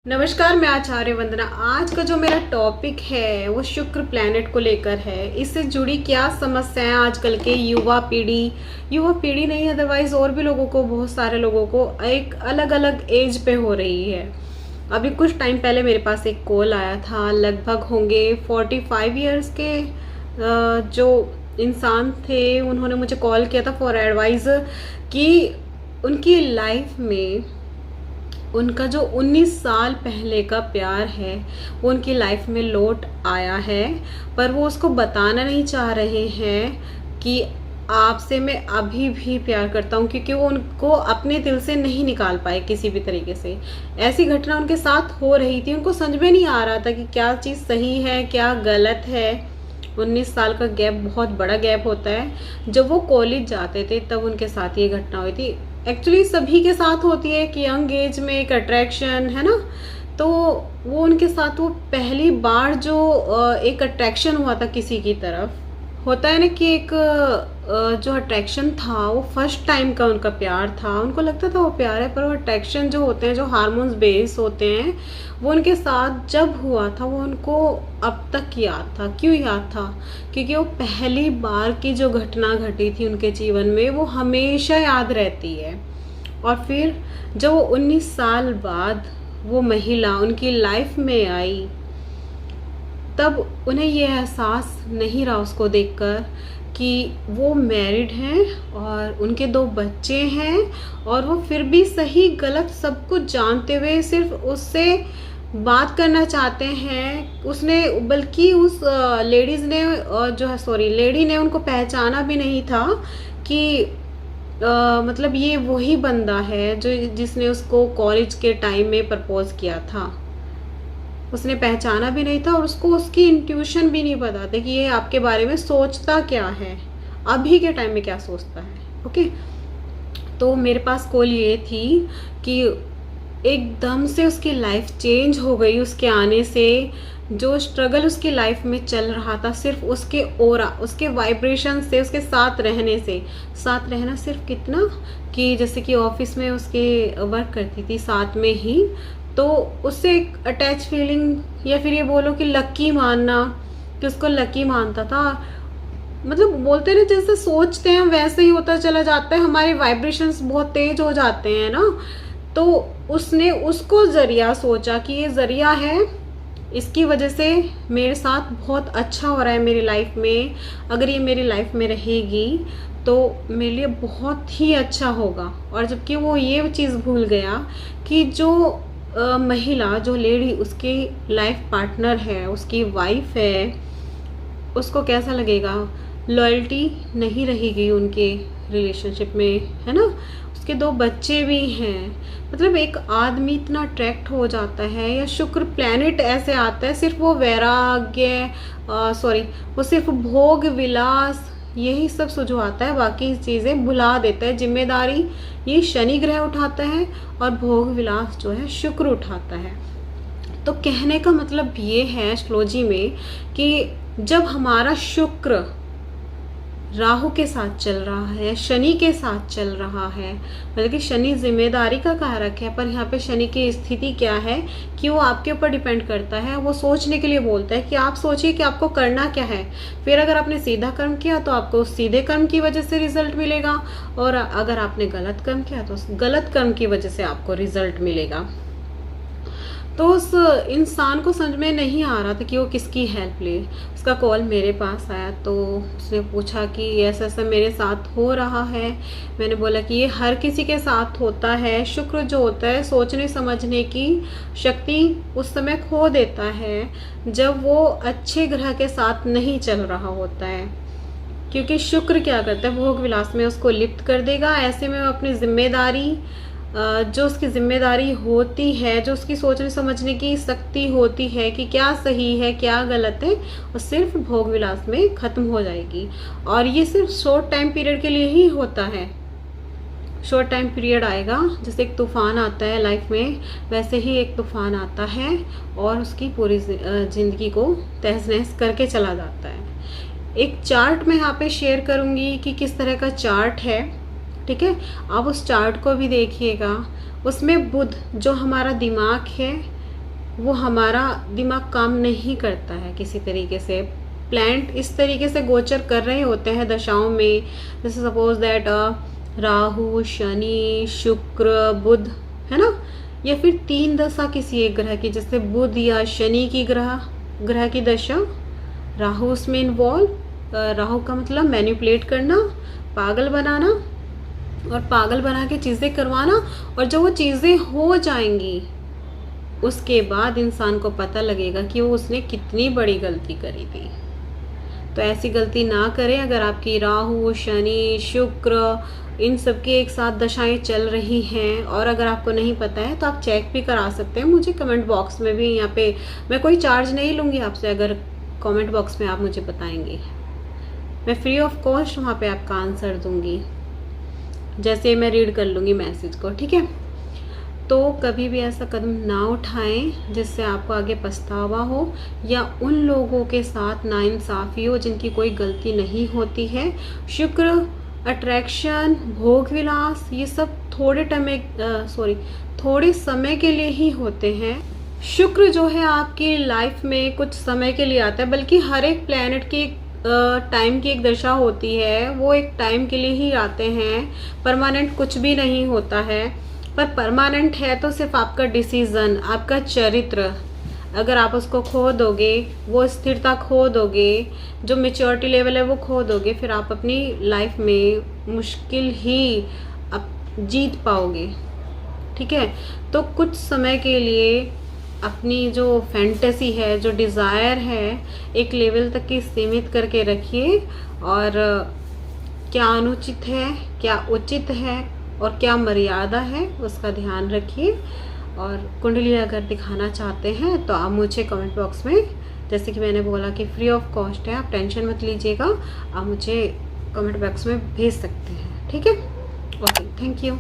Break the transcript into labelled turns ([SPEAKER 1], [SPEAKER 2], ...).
[SPEAKER 1] नमस्कार, मैं आचार्य वंदना। आज का जो मेरा टॉपिक है वो शुक्र प्लैनेट को लेकर है। इससे जुड़ी क्या समस्याएं आजकल के युवा पीढ़ी नहीं, अदरवाइज और भी लोगों को, बहुत सारे लोगों को एक अलग अलग एज पे हो रही है। अभी कुछ टाइम पहले मेरे पास एक कॉल आया था, लगभग होंगे 45 ईयर्स के जो इंसान थे। उन्होंने मुझे कॉल किया था फॉर एडवाइस कि उनकी लाइफ में उनका जो 19 साल पहले का प्यार है वो उनकी लाइफ में लौट आया है, पर वो उसको बताना नहीं चाह रहे हैं कि आपसे मैं अभी भी प्यार करता हूँ, क्योंकि वो उनको अपने दिल से नहीं निकाल पाए किसी भी तरीके से। ऐसी घटना उनके साथ हो रही थी, उनको समझ में नहीं आ रहा था कि क्या चीज़ सही है क्या गलत है। 19 साल का गैप बहुत बड़ा गैप होता है। जब वो कॉलेज जाते थे तब उनके साथ ये घटना हुई थी। एक्चुअली सभी के साथ होती है कि यंग एज में एक अट्रैक्शन है ना, तो वो उनके साथ वो पहली बार जो एक अट्रैक्शन हुआ था किसी की तरफ, होता है ना कि एक जो अट्रैक्शन था वो फर्स्ट टाइम का उनका प्यार था। उनको लगता था वो प्यार है, पर वो अट्रैक्शन जो होते हैं, जो हार्मोन्स बेस होते हैं, वो उनके साथ जब हुआ था वो उनको अब तक याद था। क्यों याद था? क्योंकि वो पहली बार की जो घटना घटी थी उनके जीवन में वो हमेशा याद रहती है। और फिर जब वो 19 साल बाद वो महिला उनकी लाइफ में आई, तब उन्हें ये एहसास नहीं रहा उसको देखकर कि वो मैरिड हैं और उनके 2 बच्चे हैं, और वो फिर भी सही गलत सब कुछ जानते हुए सिर्फ उससे बात करना चाहते हैं। उसने, बल्कि उस लेडीज़ ने लेडी ने उनको पहचाना भी नहीं था कि मतलब ये वही बंदा है जो जिसने उसको कॉलेज के टाइम में प्रपोज किया था। उसने पहचाना भी नहीं था और उसको उसकी इंट्यूशन भी नहीं पता था कि ये आपके बारे में सोचता क्या है, अभी के टाइम में क्या सोचता है। ओके, तो मेरे पास कॉल ये थी कि एकदम से उसकी लाइफ चेंज हो गई उसके आने से। जो स्ट्रगल उसकी लाइफ में चल रहा था, सिर्फ उसके ऑरा, उसके वाइब्रेशन से, उसके साथ रहने से। साथ रहना सिर्फ कितना कि जैसे कि ऑफिस में उसके वर्क करती थी साथ में ही, तो उससे एक अटैच फीलिंग, या फिर ये बोलो कि लकी मानना, कि उसको लकी मानता था। मतलब बोलते ना, जैसे सोचते हैं वैसे ही होता चला जाता है, हमारे वाइब्रेशंस बहुत तेज हो जाते हैं ना। तो उसने उसको जरिया सोचा कि ये जरिया है, इसकी वजह से मेरे साथ बहुत अच्छा हो रहा है मेरी लाइफ में। अगर ये मेरी लाइफ में रहेगी तो मेरे लिए बहुत ही अच्छा होगा। और जबकि वो ये चीज़ भूल गया कि जो महिला, जो लेडी उसकी लाइफ पार्टनर है, उसकी वाइफ है, उसको कैसा लगेगा, लॉयल्टी नहीं रहेगी उनके रिलेशनशिप में, है ना। उसके 2 बच्चे भी हैं। मतलब एक आदमी इतना अट्रैक्ट हो जाता है, या शुक्र प्लैनेट ऐसे आता है, सिर्फ वो वैराग्य वो सिर्फ भोग विलास यही सब सुझवाता है, बाकी चीज़ें भुला देता है। जिम्मेदारी ये शनि ग्रह उठाता है और भोग विलास जो है शुक्र उठाता है। तो कहने का मतलब ये है एस्ट्रोलॉजी में कि जब हमारा शुक्र राहु के साथ चल रहा है, शनि के साथ चल रहा है, मतलब कि शनि जिम्मेदारी का कारक है, पर यहाँ पे शनि की स्थिति क्या है कि वो आपके ऊपर डिपेंड करता है। वो सोचने के लिए बोलता है कि आप सोचिए कि आपको करना क्या है। फिर अगर आपने सीधा कर्म किया तो आपको उस सीधे कर्म की वजह से रिजल्ट मिलेगा, और अगर आपने गलत कर्म किया तो उस गलत कर्म की वजह से आपको रिजल्ट मिलेगा। तो उस इंसान को समझ में नहीं आ रहा था कि वो किसकी हेल्प ले। उसका कॉल मेरे पास आया, तो उसने पूछा कि ऐसा ऐसा मेरे साथ हो रहा है। मैंने बोला कि ये हर किसी के साथ होता है। शुक्र जो होता है सोचने समझने की शक्ति उस समय खो देता है जब वो अच्छे ग्रह के साथ नहीं चल रहा होता है, क्योंकि शुक्र क्या करता है, भोग विलास में उसको लिप्त कर देगा। ऐसे में वो अपनी जिम्मेदारी, जो उसकी जिम्मेदारी होती है, जो उसकी सोचने समझने की शक्ति होती है कि क्या सही है क्या गलत है, वो सिर्फ भोग विलास में ख़त्म हो जाएगी। और ये सिर्फ शॉर्ट टाइम पीरियड के लिए ही होता है। शॉर्ट टाइम पीरियड आएगा, जैसे एक तूफ़ान आता है लाइफ में, वैसे ही एक तूफ़ान आता है और उसकी पूरी ज़िंदगी को तहस नहस करके चला जाता है। एक चार्ट मैं यहाँ पे शेयर करूँगी कि किस तरह का चार्ट है, ठीक है। आप उस चार्ट को भी देखिएगा। उसमें बुध जो हमारा दिमाग है, वो हमारा दिमाग काम नहीं करता है किसी तरीके से। प्लैनेट इस तरीके से गोचर कर रहे होते हैं दशाओं में, जैसे सपोज दैट राहु, शनि, शुक्र, बुध, है ना, या फिर 3 दशा किसी एक ग्रह की, जैसे बुध या शनि की ग्रह की दशा, राहु उसमें इन्वॉल्व। राहु का मतलब मैनिपुलेट करना, पागल बनाना, और पागल बना के चीज़ें करवाना, और जब वो चीज़ें हो जाएंगी उसके बाद इंसान को पता लगेगा कि वो उसने कितनी बड़ी गलती करी थी। तो ऐसी गलती ना करें। अगर आपकी राहु, शनि, शुक्र इन सब की एक साथ दशाएं चल रही हैं और अगर आपको नहीं पता है तो आप चेक भी करा सकते हैं। मुझे कमेंट बॉक्स में भी, यहाँ पे मैं कोई चार्ज नहीं लूँगी आपसे, अगर कमेंट बॉक्स में आप मुझे बताएंगे, मैं फ्री ऑफ कॉस्ट वहाँ पे आपका आंसर दूँगी, जैसे मैं रीड कर लूँगी मैसेज को, ठीक है। तो कभी भी ऐसा कदम ना उठाएं जिससे आपको आगे पछतावा हो या उन लोगों के साथ नाइंसाफ़ी हो जिनकी कोई गलती नहीं होती है। शुक्र, अट्रैक्शन, भोग विलास, ये सब थोड़े समय के लिए ही होते हैं। शुक्र जो है आपकी लाइफ में कुछ समय के लिए आता है, बल्कि हर एक प्लैनेट की टाइम की एक दशा होती है, वो एक टाइम के लिए ही आते हैं। परमानेंट कुछ भी नहीं होता है, पर परमानेंट है तो सिर्फ आपका डिसीज़न, आपका चरित्र। अगर आप उसको खो दोगे, वो स्थिरता खो दोगे, जो मैच्योरिटी लेवल है वो खो दोगे, फिर आप अपनी लाइफ में मुश्किल ही जीत पाओगे, ठीक है। तो कुछ समय के लिए अपनी जो फैंटेसी है, जो डिज़ायर है, एक लेवल तक की सीमित करके रखिए, और क्या अनुचित है, क्या उचित है और क्या मर्यादा है उसका ध्यान रखिए। और कुंडली अगर दिखाना चाहते हैं तो आप मुझे कमेंट बॉक्स में, जैसे कि मैंने बोला कि फ्री ऑफ कॉस्ट है, आप टेंशन मत लीजिएगा, आप मुझे कमेंट बॉक्स में भेज सकते हैं, ठीक है। Okay, thank you.